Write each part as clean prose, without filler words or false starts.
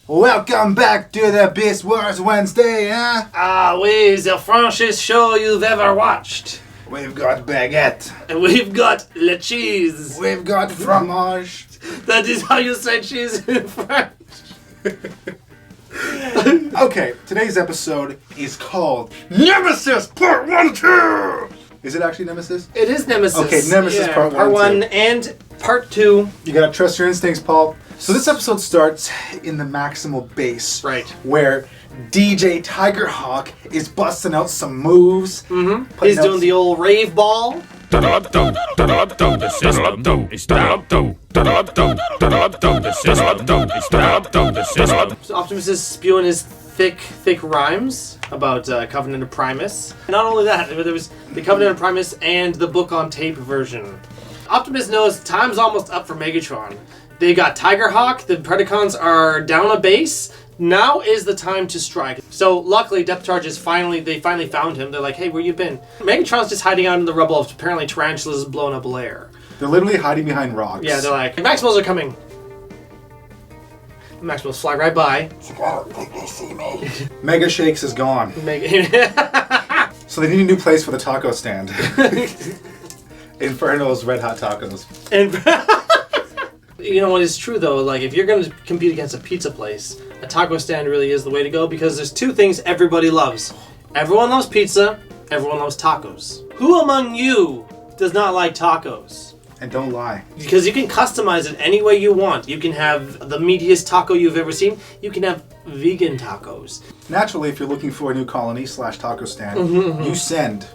Welcome back to the Beast Wars Wednesday, huh? Oui, the Frenchest show you've ever watched. We've got baguette. And we've got le cheese. We've got fromage. That is how you say cheese in French. Okay, today's episode is called Nemesis Part 1 2! Is it actually Nemesis? It is Nemesis. Okay, Nemesis Part 1 Part 1 and Part 2. You gotta trust your instincts, Paul. So this episode starts in the Maximal base. Right. Where DJ Tigerhawk is busting out some moves. Mm-hmm. He's doing the old rave ball. So Optimus is spewing his thick rhymes about Covenant of Primus. Not only that, there was the Covenant of Primus and the book on tape version. Optimus knows time's almost up for Megatron. They got Tigerhawk, the Predacons are down a base. Now is the time to strike. So luckily, Depth Charge is finally found him. They're like, hey, where you been? Megatron's just hiding out in the rubble of apparently Tarantula's blown up lair. They're literally hiding behind rocks. Yeah, they're like, Maximals are coming. Maximals fly right by. I don't think they see me. Mega Shakes is gone. Mega. So they need a new place for the taco stand. Inferno's Red Hot Tacos. And you know what is true though, like if you're going to compete against a pizza place, a taco stand really is the way to go because there's two things everybody loves. Everyone loves pizza, everyone loves tacos. Who among you does not like tacos? And don't lie. Because you can customize it any way you want. You can have the meatiest taco you've ever seen. You can have vegan tacos. Naturally, if you're looking for a new colony / taco stand, you send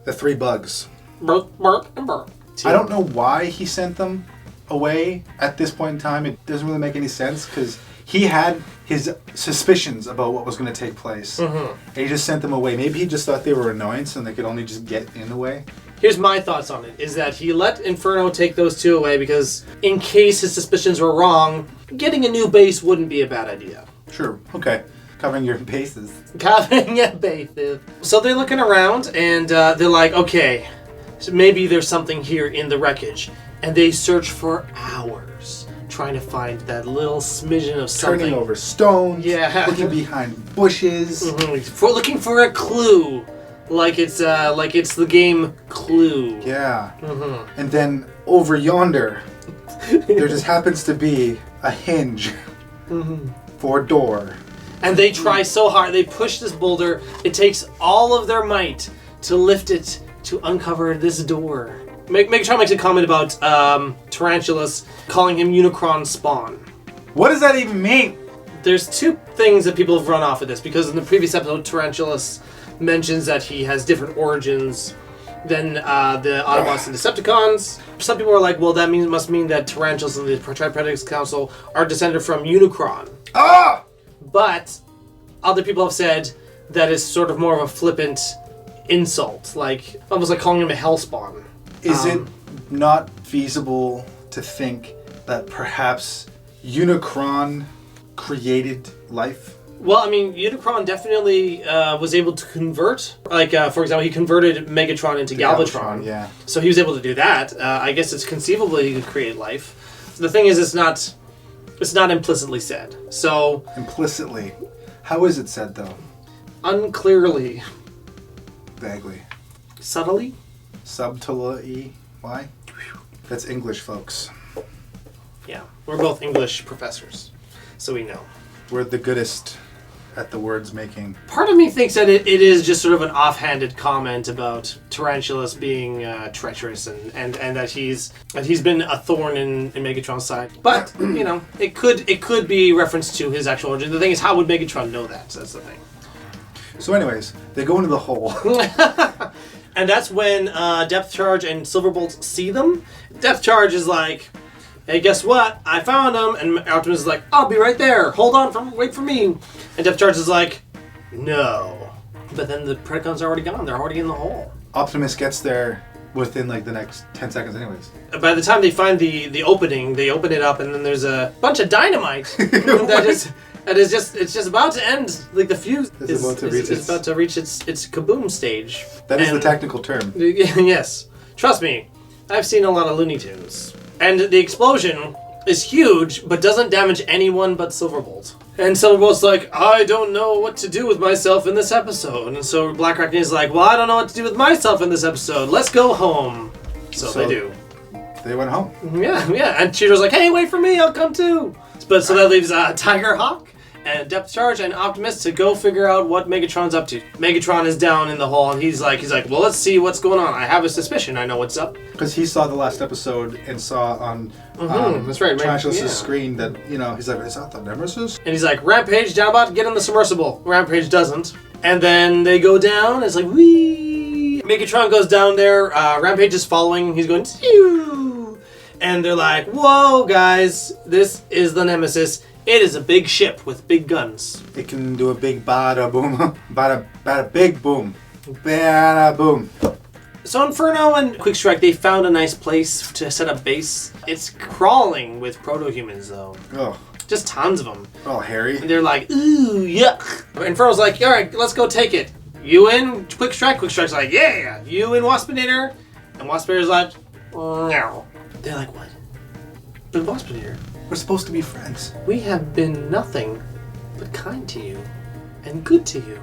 the 3 bugs. Burp, and burp. I don't know why he sent them away at this point in time. It doesn't really make any sense because he had his suspicions about what was going to take place. And he just sent them away. Maybe he just thought they were annoyance and they could only just get in the way. Here's my thoughts on it, is that he let Inferno take those 2 away because in case his suspicions were wrong, getting a new base wouldn't be a bad idea. Sure. Okay. Covering your bases. Covering your bases. So they're looking around and they're like, okay, so maybe there's something here in the wreckage. And they search for hours, trying to find that little smidgen of something. Turning over stones. Yeah. Looking behind bushes. Looking for a clue. Like it's the game Clue. Yeah. And then over yonder, there just happens to be a hinge for a door. And they try so hard. They push this boulder. It takes all of their might to lift it to uncover this door. Megatron makes a comment about Tarantulas calling him Unicron Spawn. What does that even mean? There's 2 things that people have run off of this because in the previous episode, Tarantulas mentions that he has different origins than the Autobots and Decepticons. Some people are like, well, that must mean that Tarantulas and the Predacon Council are descended from Unicron. Ah! But other people have said that is sort of more of a flippant insult, like almost like calling him a Hellspawn. Is it not feasible to think that perhaps Unicron created life? Well, I mean, Unicron definitely was able to convert. Like, for example, he converted Megatron into Galvatron. Yeah. So he was able to do that. I guess it's conceivable he could create life. So the thing is, it's not implicitly said. So Implicitly. How is it said, though? Unclearly. Vaguely. Subtly? Subtly. Why? That's English, folks. Yeah. We're both English professors, so we know. We're the goodest at the words making. Part of me thinks that it is just sort of an offhanded comment about Tarantulas being treacherous and that he's been a thorn in Megatron's side. But you know, it could be reference to his actual origin. The thing is, how would Megatron know that? So that's the thing. So, anyways, they go into the hole. And that's when Depth Charge and Silverbolt see them. Depth Charge is like, hey, guess what? I found him. And Optimus is like, I'll be right there. Wait for me. And Depth Charge is like, no. But then the Predacons are already gone. They're already in the hole. Optimus gets there within like the next 10 seconds anyways. By the time they find the opening, they open it up and then there's a bunch of dynamite it's just about to end. Like the fuse is about to reach its kaboom stage. That is the technical term. Yes. Trust me. I've seen a lot of Looney Tunes. And the explosion is huge, but doesn't damage anyone but Silverbolt. And Silverbolt's like, I don't know what to do with myself in this episode. And so Black Raccoon is like, well, I don't know what to do with myself in this episode. Let's go home. So they do. They went home. Yeah. And Cheetor's like, hey, wait for me, I'll come too. But so that leaves Tigerhawk and Depth Charge and Optimus to go figure out what Megatron's up to. Megatron is down in the hole, and he's like, well, let's see what's going on. I have a suspicion. I know what's up. Because he saw the last episode and saw on that's right, Tarantulas' screen that, he's like, is that the Nemesis? And he's like, Rampage, down about to get in the submersible. Rampage doesn't. And then they go down, and it's like, whee! Megatron goes down there, Rampage is following, he's going, phew! And they're like, whoa, guys, this is the Nemesis. It is a big ship with big guns. It can do a big bada boom, bada big boom, bada boom. So Inferno and Quickstrike, they found a nice place to set up base. It's crawling with proto-humans, though. Oh. Just tons of them. Oh, hairy. And they're like, ooh, yuck. Inferno's like, all right, let's go take it. You in, Quickstrike? Quickstrike's like, yeah. You in, Waspinator? And Waspinator's like, no. They're like, what? But Waspinator, we're supposed to be friends. we have been nothing but kind to you and good to you.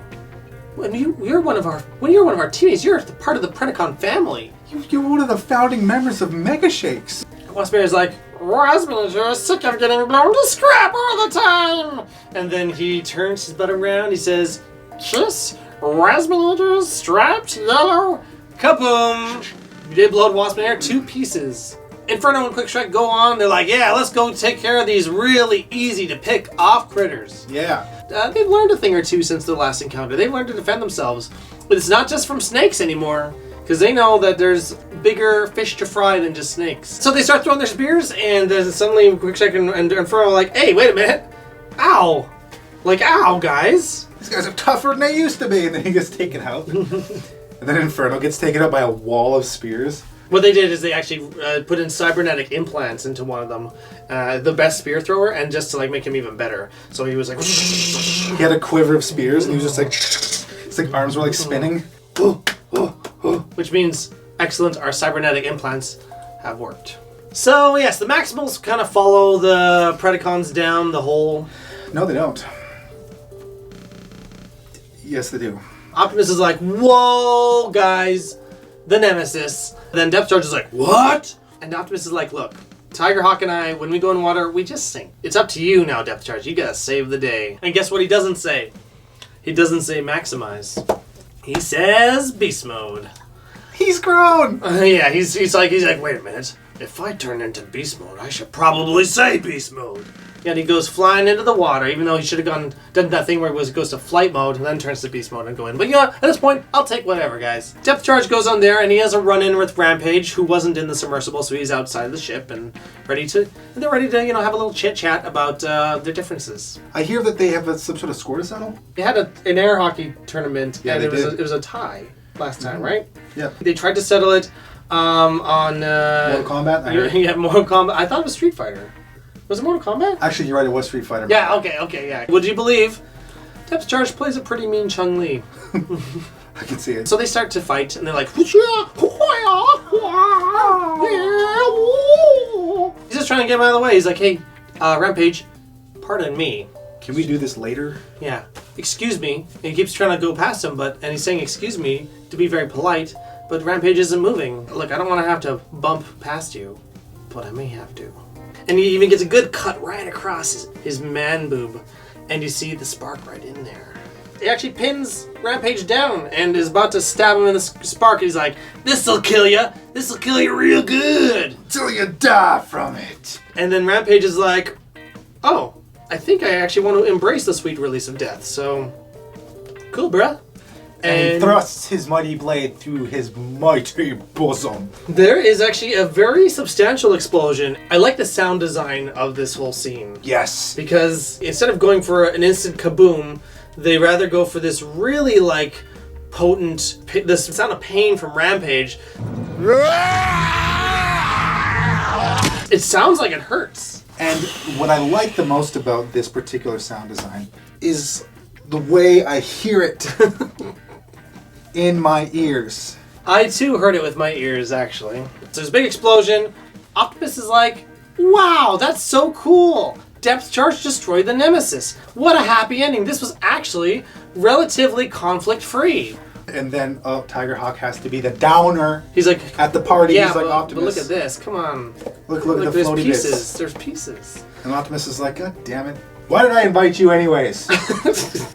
When you're one of our teammates, you're part of the Predacon family. You're one of the founding members of Mega Shakes. Waspinator's like, Waspinator is sick of getting blown to scrap all the time. And then he turns his butt around. He says, kiss Waspinator's strapped yellow. Kaboom! They blowed Waspinator 2 pieces. Inferno and Quickstrike go on. They're like, yeah, let's go take care of these really easy to pick off critters. Yeah. They've learned a thing or two since the last encounter. They've learned to defend themselves. But it's not just from snakes anymore, because they know that there's bigger fish to fry than just snakes. So they start throwing their spears, and suddenly Quickstrike and Inferno are like, hey, wait a minute. Ow. Like, ow, guys. These guys are tougher than they used to be. And then he gets taken out. And then Inferno gets taken out by a wall of spears. What they did is they actually put in cybernetic implants into one of them, the best spear thrower, and just to make him even better. So he was like, he had a quiver of spears, and he was just like, it's like arms were spinning. Which means, excellent, our cybernetic implants have worked. So yes, the Maximals kind of follow the Predacons down the hole. No, they don't. Yes, they do. Optimus is like, whoa, guys, the Nemesis. Then Depth Charge is like, what? And Optimus is like, look, Tigerhawk and I, when we go in water, we just sink. It's up to you now, Depth Charge. You gotta save the day. And guess what he doesn't say? He doesn't say maximize. He says beast mode. He's grown! Yeah, he's like, wait a minute. If I turn into beast mode, I should probably say beast mode. Yeah, and he goes flying into the water, even though he should have done that thing where it goes to flight mode and then turns to beast mode and go in. But at this point, I'll take whatever, guys. Depth Charge goes on there, and he has a run-in with Rampage, who wasn't in the submersible, so he's outside the ship and they're ready to have a little chit-chat about their differences. I hear that they have some sort of score to settle. They had an air hockey tournament, yeah, and it was a tie last time, right? Yeah. They tried to settle it on Mortal Kombat? Yeah, Mortal Kombat. I thought it was Street Fighter. Was it Mortal Kombat? Actually, you're right, it was Street Fighter. Yeah, okay, yeah. Would you believe Depth Charge plays a pretty mean Chun-Li? I can see it. So they start to fight, and they're like, he's just trying to get him out of the way. He's like, hey, Rampage, pardon me. Can we do this later? Yeah. Excuse me. And he keeps trying to go past him, and he's saying excuse me to be very polite, but Rampage isn't moving. Look, I don't want to have to bump past you, but I may have to. And he even gets a good cut right across his man boob, and you see the spark right in there. He actually pins Rampage down and is about to stab him in the spark, and he's like, this'll kill you. This'll kill you real good. Till you die from it. And then Rampage is like, oh, I think I actually want to embrace the sweet release of death, so cool, bruh. And he thrusts his mighty blade through his mighty bosom. There is actually a very substantial explosion. I like the sound design of this whole scene. Yes. Because instead of going for an instant kaboom, they rather go for this really potent, this sound of pain from Rampage. It sounds like it hurts. And what I like the most about this particular sound design is the way I hear it in my ears. I too heard it with my ears, actually. So there's a big explosion. Optimus is like, wow, that's so cool. depth charge destroyed the Nemesis. What a happy ending. This was actually relatively conflict-free. And then Tigerhawk has to be the downer. He's like at the party. Yeah, he's like but Optimus. look at this. Come on. Look at the there's floaty pieces. bits. There's pieces. And Optimus is like, God damn it! Why did I invite you anyways?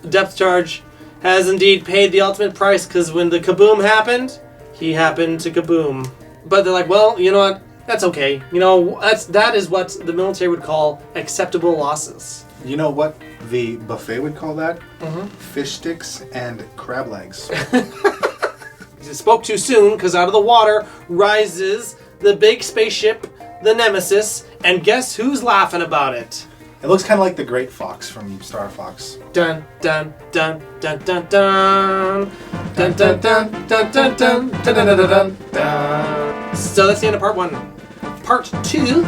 Depth charge has indeed paid the ultimate price because when the kaboom happened, he happened to kaboom. But they're like, well, you know what? That's okay. You know, that is what the military would call acceptable losses. You know what the buffet would call that? Fish sticks and crab legs. He spoke too soon because out of the water rises the big spaceship, the Nemesis, and guess who's laughing about it? It looks kind of like the Great Fox from Star Fox. Dun dun dun dun dun dun dun dun dun dun dun dun dun dun dun dun. So that's the end of part 1. Part 2.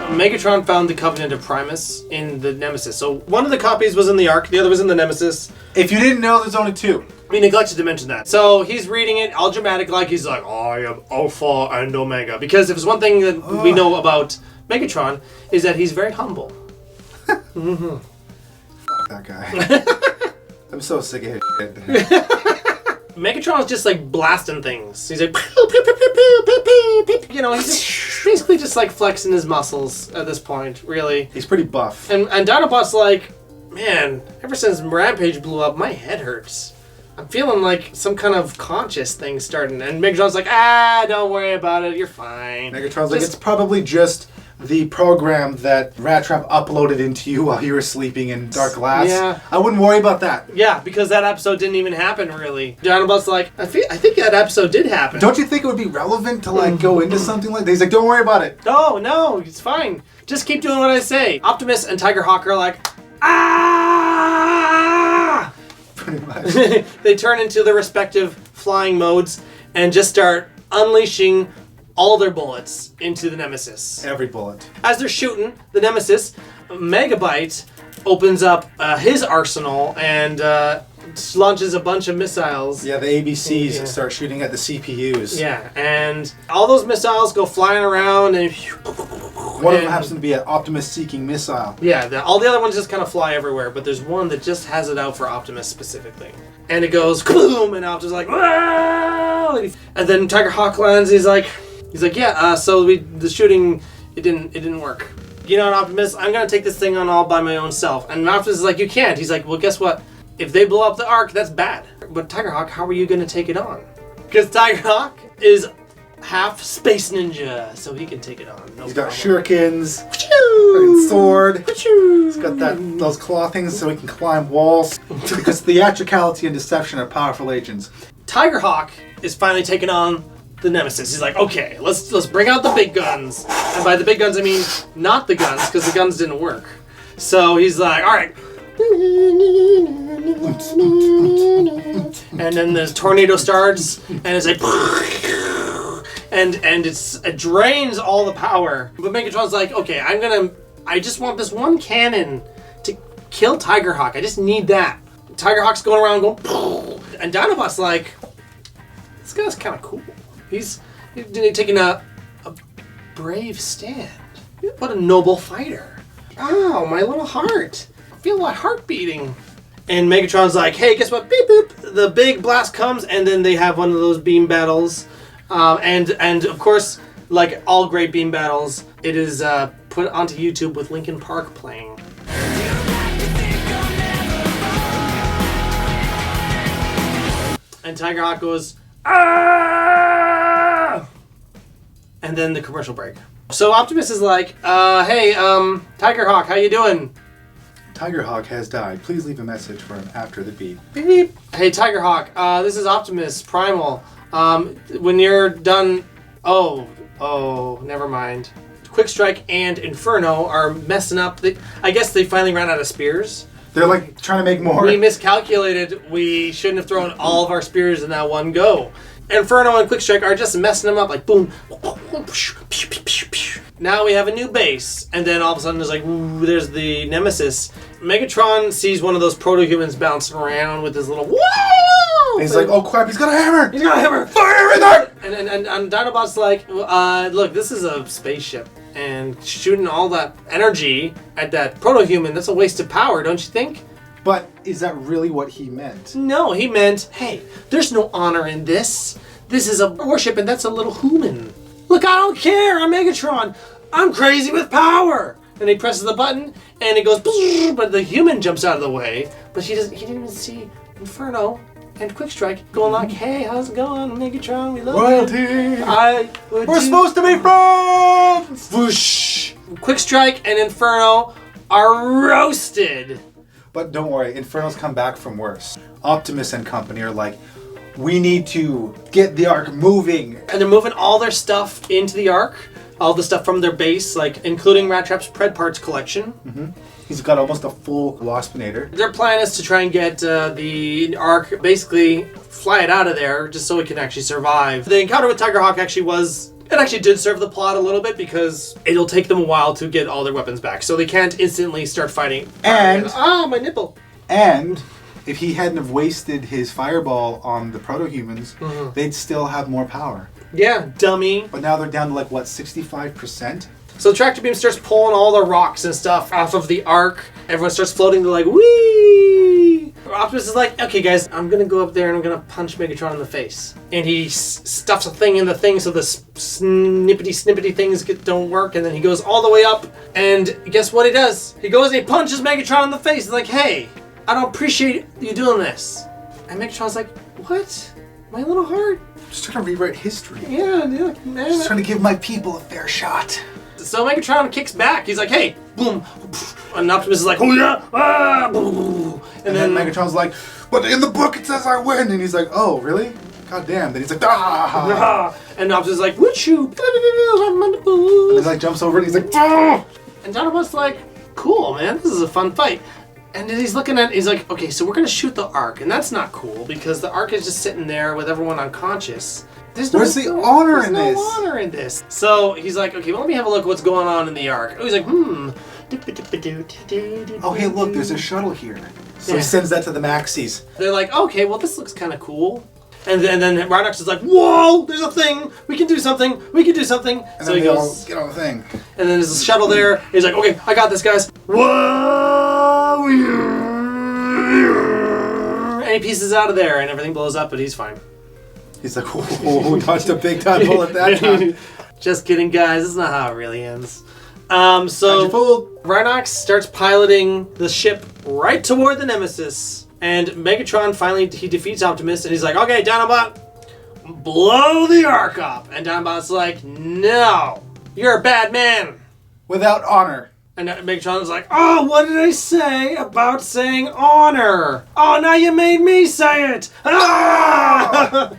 Megatron found the Covenant of Primus in the Nemesis. So one of the copies was in the Ark, the other was in the Nemesis. If you didn't know, there's only 2. We neglected to mention that. So he's reading it all dramatic, like he's like, I am Alpha and Omega. Because if there's one thing that we know about Megatron, is that he's very humble. Fuck that guy. I'm so sick of his shit. Megatron's just like blasting things. He's like, pew, pew, pew, pew, pew, pew, pew, pew. You know, he's just basically just like flexing his muscles at this point, really. He's pretty buff. And Dinobot's like, man, ever since Rampage blew up, my head hurts. I'm feeling like some kind of conscious thing starting. And Megatron's like, don't worry about it, you're fine. Megatron's like, it's probably just the program that Rat Trap uploaded into you while you were sleeping in Dark Glass. Yeah. I wouldn't worry about that. Yeah, because that episode didn't even happen, really. Dinobot's like, I think that episode did happen. Don't you think it would be relevant to like go into something like that? He's like, don't worry about it. No, it's fine. Just keep doing what I say. Optimus and Tigerhawk are like, Pretty much. They turn into their respective flying modes and just start unleashing all their bullets into the Nemesis. Every bullet. As they're shooting, the Nemesis, Megabyte opens up his arsenal and launches a bunch of missiles. Yeah, the ABCs start shooting at the CPUs. Yeah, and all those missiles go flying around and... One of them happens to be an Optimus-seeking missile. Yeah, all the other ones just kind of fly everywhere, but there's one that just has it out for Optimus specifically. And it goes, boom, and Optimus is like, wow! And then Tigerhawk lands, he's like, yeah, so the shooting, it didn't work. You know what, Optimus, I'm gonna take this thing on all by my own self. And Optimus is like, you can't. He's like, well, guess what? If they blow up the Ark, that's bad. But Tigerhawk, how are you gonna take it on? Because Tigerhawk is half space ninja, so he can take it on. No He's problem. got shurikens, and sword. He's got those claw things so he can climb walls. Because theatricality and deception are powerful agents. Tigerhawk is finally taking on the Nemesis. He's like, okay, let's bring out the big guns. And by the big guns, I mean not the guns, because the guns didn't work. So he's like, all right. And then the tornado starts, and it's like, and it drains all the power. But Megatron's like, okay, I just want this one cannon to kill Tigerhawk. I just need that. Tigerhawk's going around going, and Dinobot's like, this guy's kind of cool. He's taking a brave stand. What a noble fighter. Ow, my little heart. I feel my heart beating. And Megatron's like, hey, guess what? Beep, boop. The big blast comes, and then they have one of those beam battles. And of course, like all great beam battles, it is put onto YouTube with Linkin Park playing. And Tigerhawk goes, ah! And then the commercial break. So Optimus is like, hey, Tigerhawk, how you doing? Tigerhawk has died. Please leave a message for him after the beep. Beep. Hey, Tigerhawk, this is Optimus Primal. When you're done... Oh, never mind. Quick Strike and Inferno are messing up. I guess they finally ran out of spears. They're like trying to make more. We miscalculated. We shouldn't have thrown all of our spears in that one go. Inferno and Quick Strike are just messing them up like boom. Now we have a new base. And then all of a sudden there's like, ooh, there's the Nemesis. Megatron sees one of those proto-humans bouncing around with his little, whoa! And he's like, oh crap, he's got a hammer! He's got a hammer! Fire in there! And Dinobot's like, look, this is a spaceship. And shooting all that energy at that proto-human, that's a waste of power, don't you think? But is that really what he meant? No, he meant, hey, there's no honor in this. This is a warship and that's a little human. Look, I don't care, I'm Megatron. I'm crazy with power. And he presses the button and it goes, but the human jumps out of the way. But he didn't even see Inferno and Quickstrike going like, hey, how's it going, Megatron? We love Royalty! you. We're supposed to be friends! Whoosh! Quickstrike and Inferno are roasted. But don't worry, Inferno's come back from worse. Optimus and company are like, we need to get the Ark moving. And they're moving all their stuff into the Ark. All the stuff from their base, like including Rat Trap's Pred parts collection. Mm-hmm. He's got almost a full Waspinator. Their plan is to try and get the Ark, basically fly it out of there, just so it can actually survive. The encounter with Tigerhawk actually did serve the plot a little bit because it'll take them a while to get all their weapons back, so they can't instantly start fighting. And my nipple. And if he hadn't have wasted his fireball on the proto-humans, they'd still have more power. Yeah, dummy. But now they're down to like, what, 65%? So the tractor beam starts pulling all the rocks and stuff off of the Ark. Everyone starts floating. They're like, whee! Optimus is like, okay guys, I'm gonna go up there and I'm gonna punch Megatron in the face. And he stuffs a thing in the thing so the snippety things don't work. And then he goes all the way up. And guess what he does? He goes and he punches Megatron in the face. He's like, hey, I don't appreciate you doing this. And Megatron's like, what? My little heart? Just trying to rewrite history. Yeah, man. Just trying to give my people a fair shot. So Megatron kicks back. He's like, hey, boom. And Optimus is like, oh yeah, ah, boom. And then Megatron's like, but in the book it says I win. And he's like, oh, really? God damn. Then he's like, ah. And Optimus is like, woochoo. And he like jumps over and he's like, ah. And Dinobot's like, cool, man. This is a fun fight. And then he's like, okay, so we're going to shoot the Ark. And that's not cool because the Ark is just sitting there with everyone unconscious. Where's the honor in this? There's no honor in this. So he's like, okay, well, let me have a look at what's going on in the Ark. Oh, he's like, Oh, hey, look, there's a shuttle here. So he sends that to the Maxis. They're like, okay, well, this looks kind of cool. And then Rhinox is like, whoa, there's a thing. We can do something. We can do something. And so then he they goes, all get on the thing. And then there's a shuttle there. He's like, okay, I got this, guys. Whoa! And he pieces out of there, and everything blows up, but he's fine. He's like, oh, dodged a big time bullet that time. Just kidding, guys. That's not how it really ends. How'd you fool? Rhinox starts piloting the ship right toward the Nemesis, and Megatron finally he defeats Optimus, and he's like, okay, Dinobot, blow the Ark up. And Dinobot's like, no, you're a bad man. Without honor. And Megatron's like, oh, what did I say about saying honor? Oh, now you made me say it. Ah!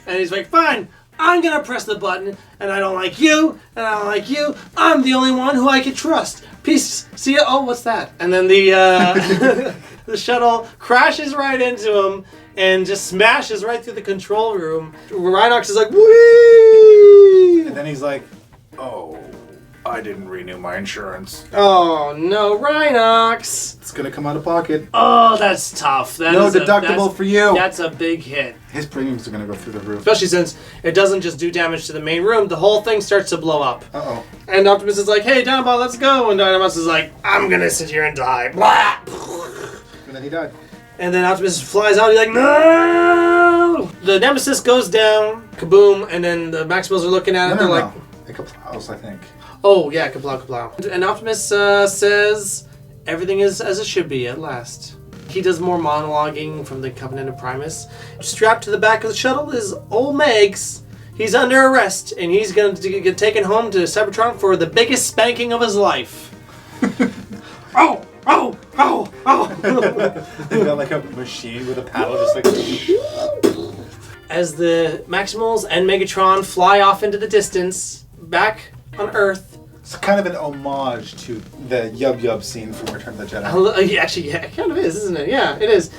And he's like, fine, I'm going to press the button, and I don't like you, and I don't like you. I'm the only one who I can trust. Peace. See ya. Oh, what's that? And then the the shuttle crashes right into him and just smashes right through the control room. Rhinox is like, whee! And then he's like, oh, I didn't renew my insurance. Oh, no, Rhinox. It's going to come out of pocket. Oh, that's tough. No deductible for you. That's a big hit. His premiums are going to go through the roof. Especially since it doesn't just do damage to the main room, the whole thing starts to blow up. Uh-oh. And Optimus is like, hey, Dinobot, let's go. And Dinobot is like, I'm going to sit here and die. Blah! And then he died. And then Optimus flies out. He's like, no! The Nemesis goes down. Kaboom. And then the Maximals are looking at it. They're like, a couple hours, I think. Oh, yeah, kablow, kablow. And Optimus says everything is as it should be at last. He does more monologuing from the Covenant of Primus. Strapped to the back of the shuttle is old Megs. He's under arrest, and he's going to get taken home to Cybertron for the biggest spanking of his life. Oh! They've got like a machine with a paddle just like... As the Maximals and Megatron fly off into the distance, back on Earth. It's kind of an homage to the Yub Yub scene from Return of the Jedi. Actually, yeah, it kind of is, isn't it? Yeah, it is.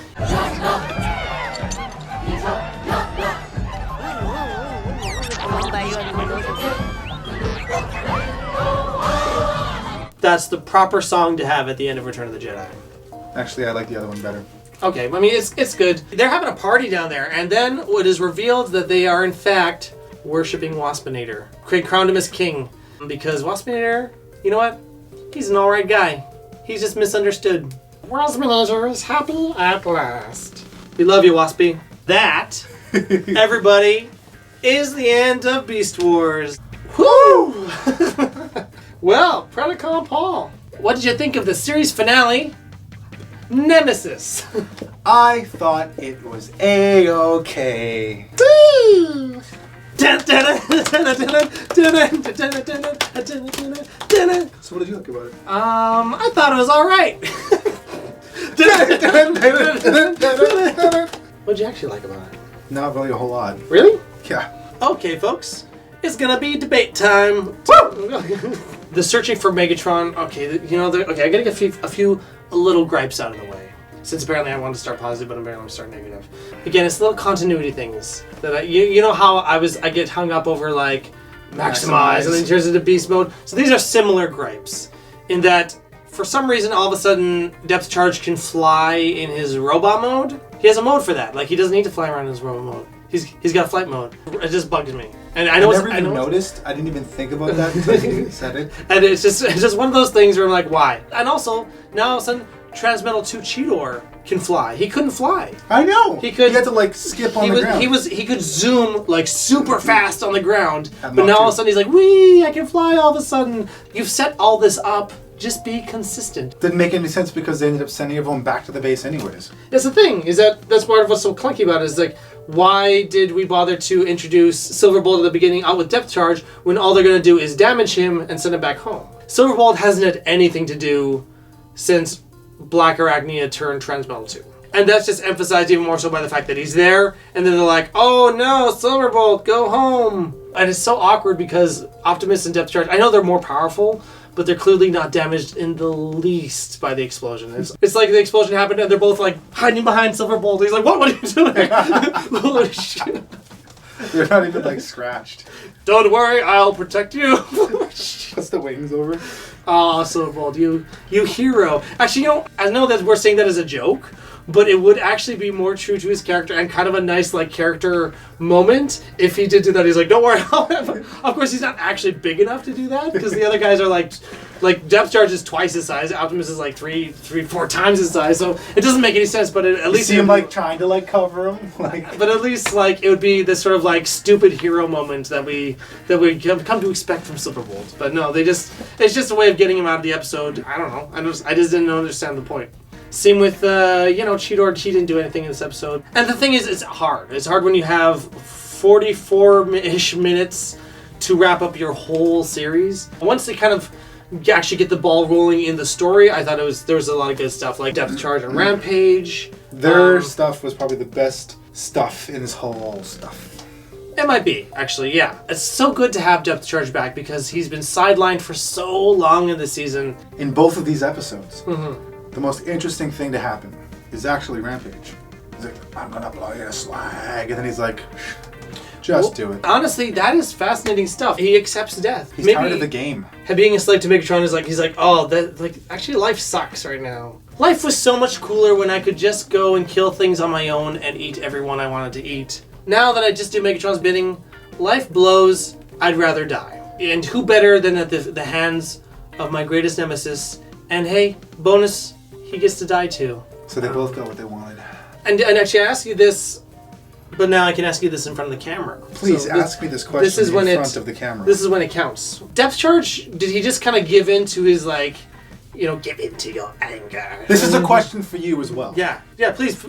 That's the proper song to have at the end of Return of the Jedi. Actually, I like the other one better. Okay, I mean, it's good. They're having a party down there, and then it is revealed that they are, in fact, worshipping Waspinator. Craig crowned him as king, because Waspinator, you know what? He's an alright guy. He's just misunderstood. Waspinator is happy at last. We love you, Waspy. That, everybody, is the end of Beast Wars. Woo! Well, Predacon Paul, what did you think of the series finale, Nemesis? I thought it was A-okay. Woo! So what did you think about it? I thought it was alright. What'd you actually like about it? Not really a whole lot. Really? Yeah. Okay, folks. It's gonna be debate time. Woo! The searching for Megatron. Okay, okay. I gotta get a few little gripes out of the way. Since apparently I wanted to start positive, but apparently I'm starting negative. Again, it's little continuity things that you know how I get hung up over like maximize and then turns into beast mode. So these are similar gripes in that for some reason all of a sudden Depth Charge can fly in his robot mode. He has a mode for that. Like he doesn't need to fly around in his robot mode. He's got flight mode. It just bugged me. And I never even noticed. I didn't even think about that until you said it. And it's just one of those things where I'm like, why? And also now all of a sudden Transmetal 2 Cheetor can fly. He couldn't fly. I know. He could. He had to like skip on the ground. He could zoom like super fast on the ground. But now all of a sudden he's like, wee! I can fly all of a sudden. You've set all this up. Just be consistent. Didn't make any sense because they ended up sending everyone back to the base anyways. That's the thing. That's part of what's so clunky about it. Is like, why did we bother to introduce Silverbolt at the beginning out with Depth Charge when all they're gonna do is damage him and send him back home? Silverbolt hasn't had anything to do since Black Arachnia turned Transmetal 2. And that's just emphasized even more so by the fact that he's there, and then they're like, oh no, Silverbolt, go home! And it's so awkward because Optimus and Depth Charge, I know they're more powerful, but they're clearly not damaged in the least by the explosion. It's like the explosion happened and they're both like hiding behind Silverbolt. He's like, what are you doing? Holy shit. They're not even like scratched. Don't worry, I'll protect you. Puts the wings over. Oh, Silverbolt, you hero. Actually, I know that we're saying that as a joke, but it would actually be more true to his character and kind of a nice like character moment if he did do that. He's like, don't worry, I'll have him. Of course, he's not actually big enough to do that because the other guys are like Depth Charge is twice his size. Optimus is like three, 4 times his size. So it doesn't make any sense. But at least you see him like trying to like cover him, like. But at least like it would be this sort of like stupid hero moment that we come to expect from Silverbolt. But no, it's just a way of getting him out of the episode. I don't know. I just didn't understand the point. Same with, Cheetor. He didn't do anything in this episode. And the thing is, it's hard. It's hard when you have 44-ish minutes to wrap up your whole series. Once they kind of actually get the ball rolling in the story, I thought there was a lot of good stuff, like Depth Charge and Rampage. Their stuff was probably the best stuff in this whole stuff. It might be, actually, yeah. It's so good to have Depth Charge back because he's been sidelined for so long in the season. In both of these episodes. Mm-hmm. The most interesting thing to happen is actually Rampage. He's like, I'm gonna blow you a slag. And then he's like, just do it. Honestly, that is fascinating stuff. He accepts death. He's tired of the game. Being a slave to Megatron is he's like, oh, actually life sucks right now. Life was so much cooler when I could just go and kill things on my own and eat everyone I wanted to eat. Now that I just do Megatron's bidding, life blows, I'd rather die. And who better than at the hands of my greatest nemesis? And hey, bonus, he gets to die too. So they both got what they wanted. And actually, I asked you this, but now I can ask you this in front of the camera. Please ask me this question in front of the camera. This is when it counts. Depth Charge, did he just kind of give in to his give in to your anger? This is a question for you as well. Yeah. Please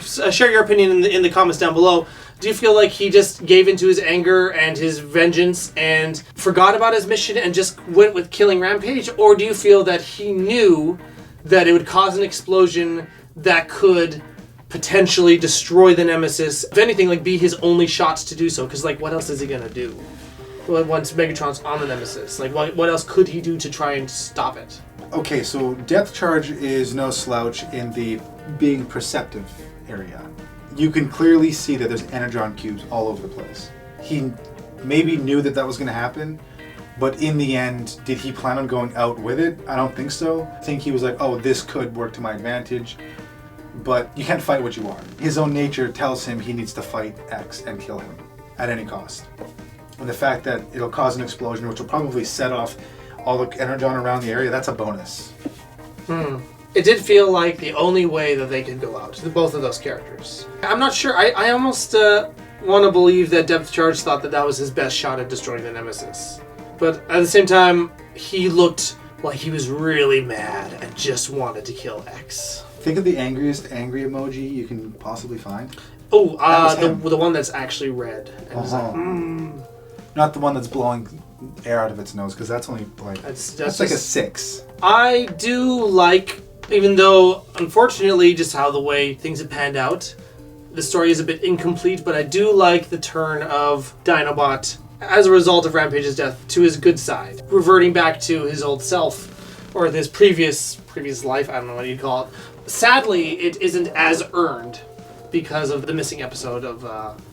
share your opinion in the comments down below. Do you feel like he just gave into his anger and his vengeance and forgot about his mission and just went with killing Rampage? Or do you feel that he knew that it would cause an explosion that could potentially destroy the Nemesis? If anything, be his only shots to do so. Because, what else is he going to do once Megatron's on the Nemesis? What else could he do to try and stop it? Okay, so Depth Charge is no slouch in the being perceptive area. You can clearly see that there's energon cubes all over the place. He maybe knew that was going to happen, but in the end, did he plan on going out with it? I don't think so. I think he was like, oh, this could work to my advantage. but you can't fight what you are. His own nature tells him he needs to fight X and kill him at any cost. And the fact that it'll cause an explosion, which will probably set off all the energon around the area, that's a bonus. It did feel like the only way that they could go out, both of those characters. I'm not sure. I almost want to believe that Depth Charge thought that was his best shot at destroying the Nemesis. But at the same time, he looked like he was really mad and just wanted to kill X. Think of the angriest angry emoji you can possibly find. Oh, the one that's actually red. And it's like, Not the one that's blowing air out of its nose, because that's only like that's like a 6. I do like, even though unfortunately just how the way things have panned out, the story is a bit incomplete, but I do like the turn of Dinobot as a result of Rampage's death to his good side, reverting back to his old self, or his previous life, I don't know what you'd call it. Sadly, it isn't as earned because of the missing episode of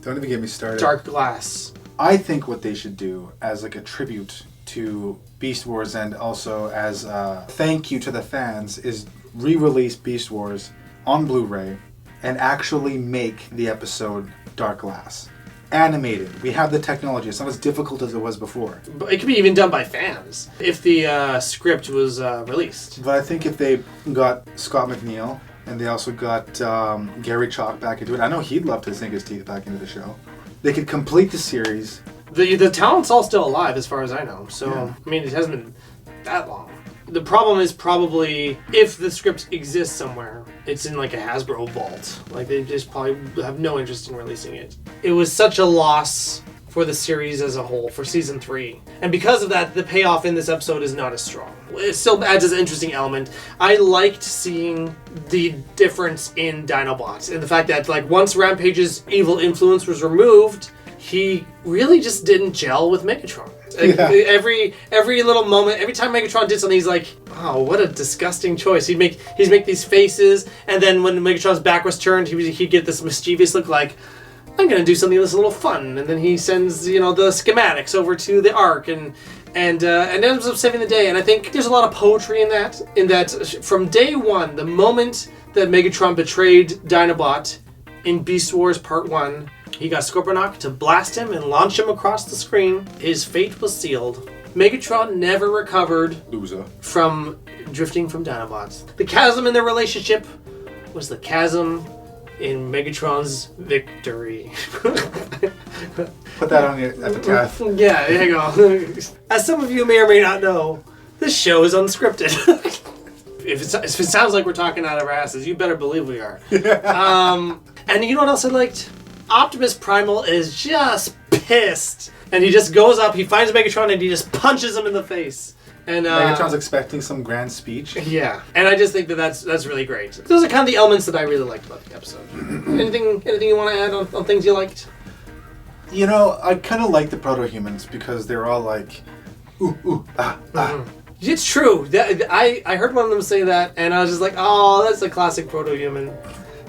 Don't even get me started. Dark Glass. I think what they should do as like a tribute to Beast Wars, and also as a thank you to the fans, is re-release Beast Wars on Blu-ray and actually make the episode Dark Glass. Animated. We have the technology. It's not as difficult as it was before. But it could be even done by fans if the script was released. But I think if they got Scott McNeil and they also got Gary Chalk back into it, I know he'd love to sink his teeth back into the show. They could complete the series. The talent's all still alive as far as I know. So, Yeah. I mean, it hasn't been that long. The problem is probably if the script exists somewhere, it's in like a Hasbro vault. Like they just probably have no interest in releasing it. It was such a loss for the series as a whole, for season 3. And because of that, the payoff in this episode is not as strong. It still adds as an interesting element. I liked seeing the difference in Dinobot and the fact that like once Rampage's evil influence was removed, he really just didn't gel with Megatron. Like, every little moment, every time Megatron did something, he's like, "Oh, what a disgusting choice." He'd make these faces, and then when Megatron's back was turned, he'd get this mischievous look, like, "I'm gonna do something that's a little fun." And then he sends the schematics over to the Ark and ends up saving the day. And I think there's a lot of poetry in that. From day one, the moment that Megatron betrayed Dinobot in Beast Wars Part 1. He got Scorponok to blast him and launch him across the screen. His fate was sealed. Megatron never recovered from drifting from Dinobots. The chasm in their relationship was the chasm in Megatron's victory. Put that on your epitaph. Yeah, there you go. As some of you may or may not know, this show is unscripted. If it sounds like we're talking out of our asses, you better believe we are. And you know what else I liked? Optimus Primal is just pissed. And he just goes up, he finds Megatron, and he just punches him in the face. And Megatron's expecting some grand speech. Yeah. And I just think that's really great. Those are kind of the elements that I really liked about the episode. Anything you want to add on things you liked? You know, I kind of like the proto-humans because they're all like, ooh, ooh, ah, ah. It's true. I heard one of them say that, and I was just like, oh, that's a classic proto-human.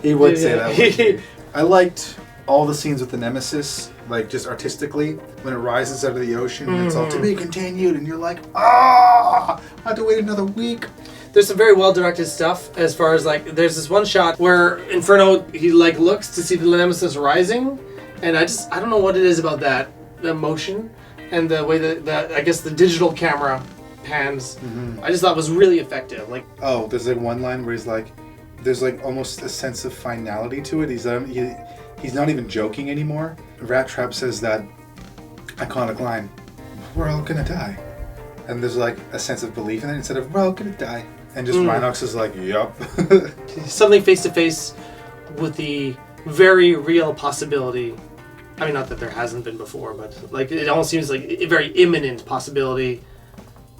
He would say that, wouldn't he? I liked all the scenes with the Nemesis, like just artistically, when it rises out of the ocean, and it's all to be continued, and you're like, I have to wait another week. There's some very well-directed stuff as far as like, there's this one shot where Inferno, he like looks to see the Nemesis rising, and I don't know what it is about that, the motion, and the way that I guess the digital camera pans, I just thought was really effective. Like, oh, there's like one line where he's like, there's like almost a sense of finality to it. He's not even joking anymore. Rat Trap says that iconic line, "We're all gonna die," and there's like a sense of belief in it instead of "we're all gonna die," and just Rhinox is like, "Yup." Something face to face with the very real possibility. I mean, not that there hasn't been before, but like it almost seems like a very imminent possibility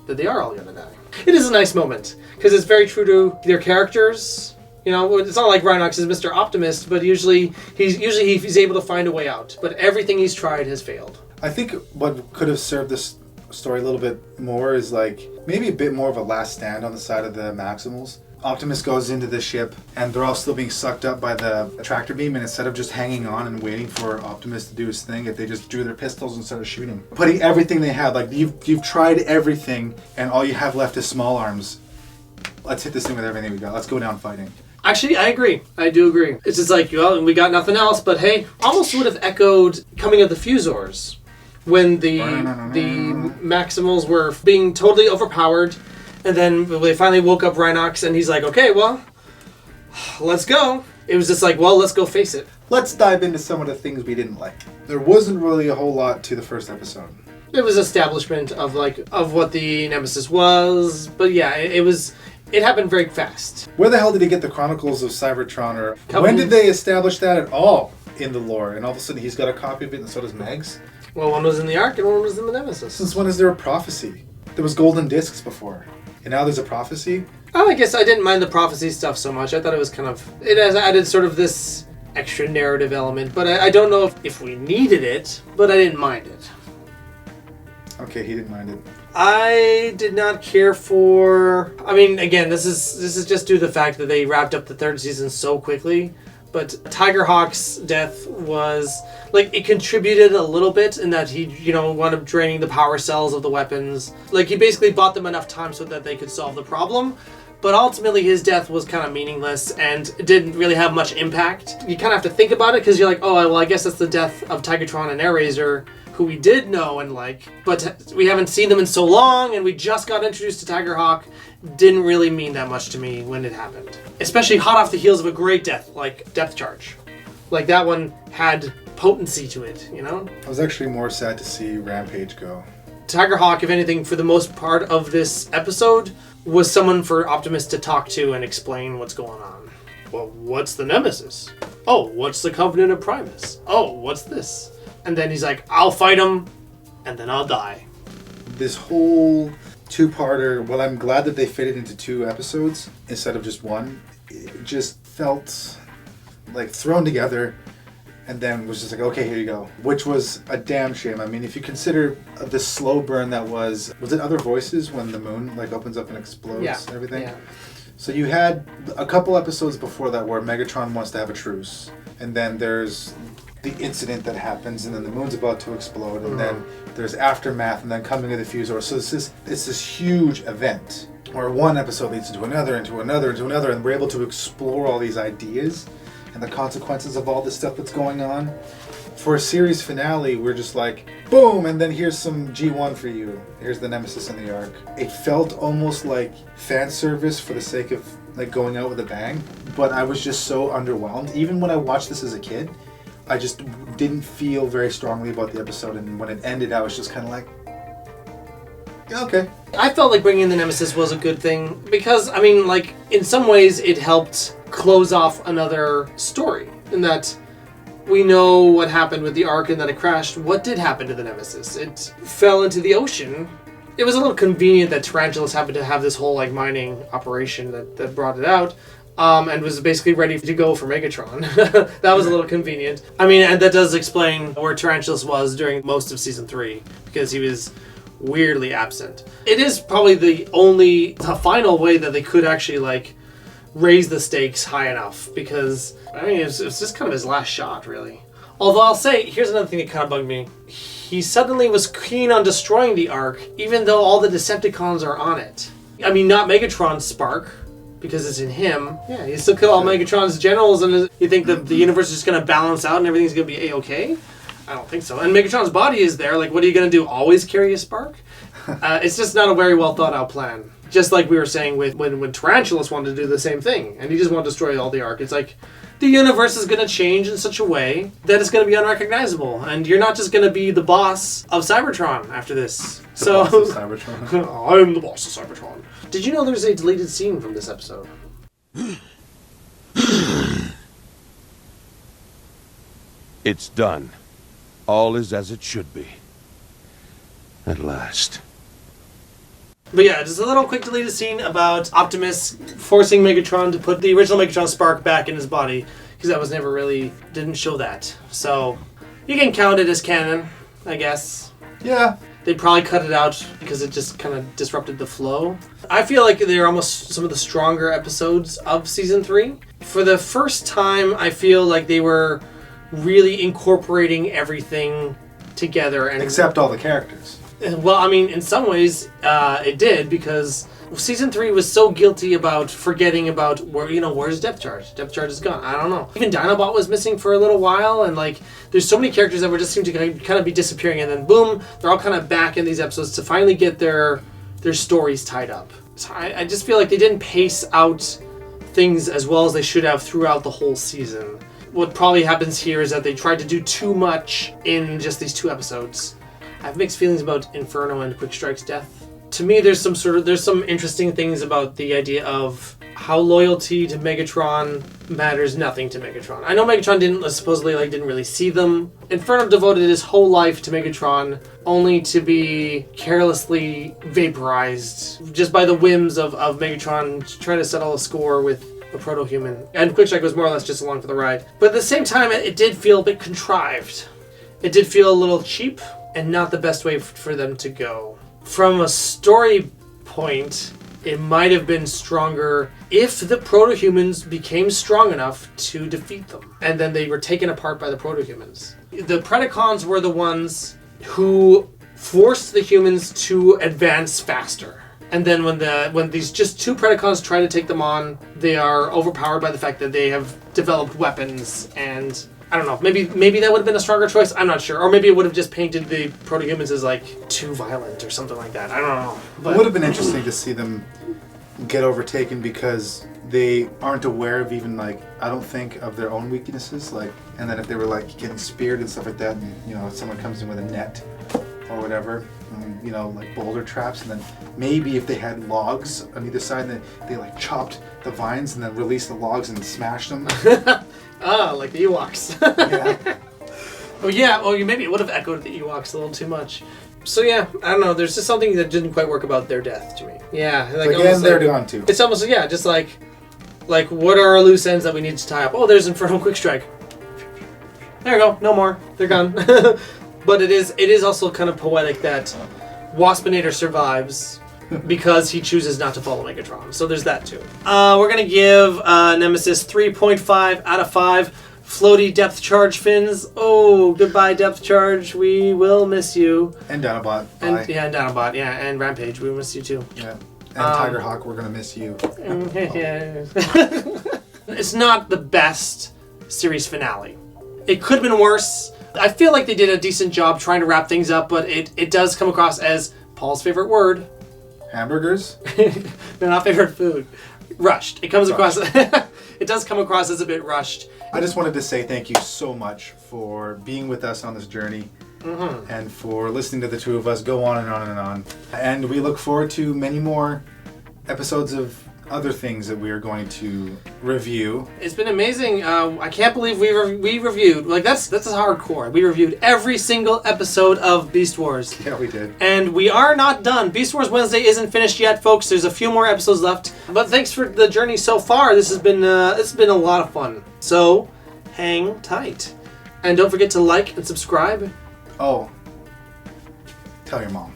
that they are all gonna die. It is a nice moment because it's very true to their characters. You know, it's not like Rhinox is Mr. Optimist, but usually he's able to find a way out. But everything he's tried has failed. I think what could have served this story a little bit more is like maybe a bit more of a last stand on the side of the Maximals. Optimus goes into the ship and they're all still being sucked up by the tractor beam, and instead of just hanging on and waiting for Optimus to do his thing, if they just drew their pistols and started shooting. Putting everything they had, like you've tried everything and all you have left is small arms. Let's hit this thing with everything we got. Let's go down fighting. Actually, I agree. I do agree. It's just like, well, we got nothing else, but hey, almost would have echoed coming of the Fusors when the Maximals were being totally overpowered, and then they finally woke up Rhinox, and he's like, okay, well, let's go. It was just like, well, let's go face it. Let's dive into some of the things we didn't like. There wasn't really a whole lot to the first episode. It was establishment of what the Nemesis was, but yeah, it happened very fast. Where the hell did he get the Chronicles of Cybertron? Or when did they establish that at all in the lore? And all of a sudden he's got a copy of it, and so does Megs? Well, one was in the Ark and one was in the Nemesis. Since when is there a prophecy? There was golden discs before, and now there's a prophecy? Oh, I guess I didn't mind the prophecy stuff so much. I thought it was it has added sort of this extra narrative element, but I don't know if we needed it, but I didn't mind it. Okay, he didn't mind it. I did not care for... I mean, again, this is just due to the fact that they wrapped up the third season so quickly, but Tigerhawk's death was... Like, it contributed a little bit in that he, wound up draining the power cells of the weapons. Like, he basically bought them enough time so that they could solve the problem, but ultimately his death was kind of meaningless and didn't really have much impact. You kind of have to think about it, because you're like, oh, well, I guess that's the death of Tigatron and Airraiser, who we did know and like, but we haven't seen them in so long, and we just got introduced to Tigerhawk. Didn't really mean that much to me when it happened. Especially hot off the heels of a great death, like Depth Charge. Like, that one had potency to it, I was actually more sad to see Rampage go. Tigerhawk, if anything, for the most part of this episode, was someone for Optimus to talk to and explain what's going on. Well, what's the Nemesis? Oh, what's the Covenant of Primus? Oh, what's this? And then he's like, I'll fight him, and then I'll die. This whole two-parter, well, I'm glad that they fit it into 2 episodes instead of just one. It just felt like thrown together, and then was just like, okay, here you go. Which was a damn shame. I mean, if you consider the slow burn that was it Other Voices when the moon opens up and explodes and everything? Yeah. So you had a couple episodes before that where Megatron wants to have a truce, and then there's the incident that happens, and then the moon's about to explode, and then there's aftermath, and then coming of the Fusor. So it's this huge event where one episode leads into another, and we're able to explore all these ideas and the consequences of all this stuff that's going on. For a series finale, we're just like, boom, and then here's some G1 for you. Here's the Nemesis and the Ark. It felt almost like fan service for the sake of going out with a bang, but I was just so underwhelmed. Even when I watched this as a kid, I just didn't feel very strongly about the episode, and when it ended, I was just kind of like, okay. I felt like bringing the Nemesis was a good thing, because, I mean, in some ways it helped close off another story, in that we know what happened with the Ark and that it crashed. What did happen to the Nemesis? It fell into the ocean. It was a little convenient that Tarantulas happened to have this whole mining operation that brought it out. And was basically ready to go for Megatron. That was a little convenient. I mean, and that does explain where Tarantulas was during most of Season 3, because he was weirdly absent. It is probably the final way that they could actually, raise the stakes high enough, because, I mean, it's just kind of his last shot, really. Although I'll say, here's another thing that kind of bugged me. He suddenly was keen on destroying the Ark, even though all the Decepticons are on it. I mean, not Megatron's spark, because it's in him. Yeah, you still kill all Megatron's generals, and you think that the universe is just going to balance out and everything's going to be A-okay? I don't think so. And Megatron's body is there. What are you going to do? Always carry a spark? It's just not a very well thought out plan. Just like we were saying with when Tarantulas wanted to do the same thing, and he just wanted to destroy all the Ark. It's like, the universe is going to change in such a way that it's going to be unrecognizable, and you're not just going to be the boss of Cybertron after this. Boss of Cybertron. I'm the boss of Cybertron. Did you know there's a deleted scene from this episode? It's done. All is as it should be. At last. But yeah, just a little quick deleted scene about Optimus forcing Megatron to put the original Megatron spark back in his body, because that was never really, didn't show that. So, you can count it as canon, I guess. Yeah. They'd probably cut it out because it just kind of disrupted the flow. I feel like they're almost some of the stronger episodes of Season 3. For the first time, I feel like they were really incorporating everything together. And except all the characters. Well, I mean, in some ways, it did, because Season 3 was so guilty about forgetting about where's Depth Charge? Depth Charge is gone. I don't know. Even Dinobot was missing for a little while, and like there's so many characters that were just seem to kind of be disappearing, and then boom, they're all kind of back in these episodes to finally get their stories tied up. So I just feel like they didn't pace out things as well as they should have throughout the whole season. What probably happens here is that they tried to do too much in just these 2 episodes. I have mixed feelings about Inferno and Quickstrike's death. To me, there's some interesting things about the idea of how loyalty to Megatron matters nothing to Megatron. I know Megatron didn't really see them. Inferno devoted his whole life to Megatron, only to be carelessly vaporized just by the whims of Megatron trying to settle a score with a proto-human. And Quickstrike was more or less just along for the ride. But at the same time, it did feel a bit contrived. It did feel a little cheap and not the best way for them to go. From a story point, it might have been stronger if the proto-humans became strong enough to defeat them. And then they were taken apart by the proto-humans. The Predacons were the ones who forced the humans to advance faster. And then when these just 2 Predacons try to take them on, they are overpowered by the fact that they have developed weapons, and I don't know, maybe that would have been a stronger choice, I'm not sure. Or maybe it would have just painted the proto-humans as like too violent or something like that. I don't know. But it would have been interesting to see them get overtaken because they aren't aware of even like, I don't think, of their own weaknesses, like, and then if they were like getting speared and stuff like that, and someone comes in with a net or whatever, and, like boulder traps, and then maybe if they had logs on either side, and they like chopped the vines and then released the logs and smashed them. Like the Ewoks. Yeah. Oh yeah, well maybe it would have echoed the Ewoks a little too much. So yeah, I don't know, there's just something that didn't quite work about their death to me. Yeah. Like, again, they're gone too. It's almost, yeah, just like what are our loose ends that we need to tie up? Oh, there's Inferno Quickstrike. There you go, no more. They're gone. But it is also kind of poetic that Waspinator survives because he chooses not to follow Megatron. So there's that too. We're going to give Nemesis 3.5 out of 5 floaty depth charge fins. Oh, goodbye depth charge. We will miss you. And Dinobot. And Bye. yeah, and Dinobot. Yeah, and Rampage. We will miss you too. Yeah. And Tigerhawk, we're going to miss you. Yeah. It's not the best series finale. It could have been worse. I feel like they did a decent job trying to wrap things up, but it does come across as Paul's favorite word. Hamburgers? They're not favorite food. Rushed. It comes across. It does come across as a bit rushed. I just wanted to say thank you so much for being with us on this journey, and for listening to the 2 of us go on and on and on. And we look forward to many more episodes of other things that we are going to review. It's been amazing. I can't believe we reviewed, like that's hardcore. We reviewed every single episode of Beast Wars. Yeah, we did. And we are not done. Beast Wars Wednesday isn't finished yet, folks. There's a few more episodes left. But thanks for the journey so far. This has been a lot of fun. So hang tight. And don't forget to like and subscribe. Oh, tell your mom.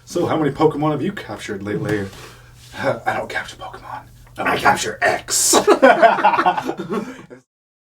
So, how many Pokemon have you captured lately? I don't capture Pokemon. I capture X.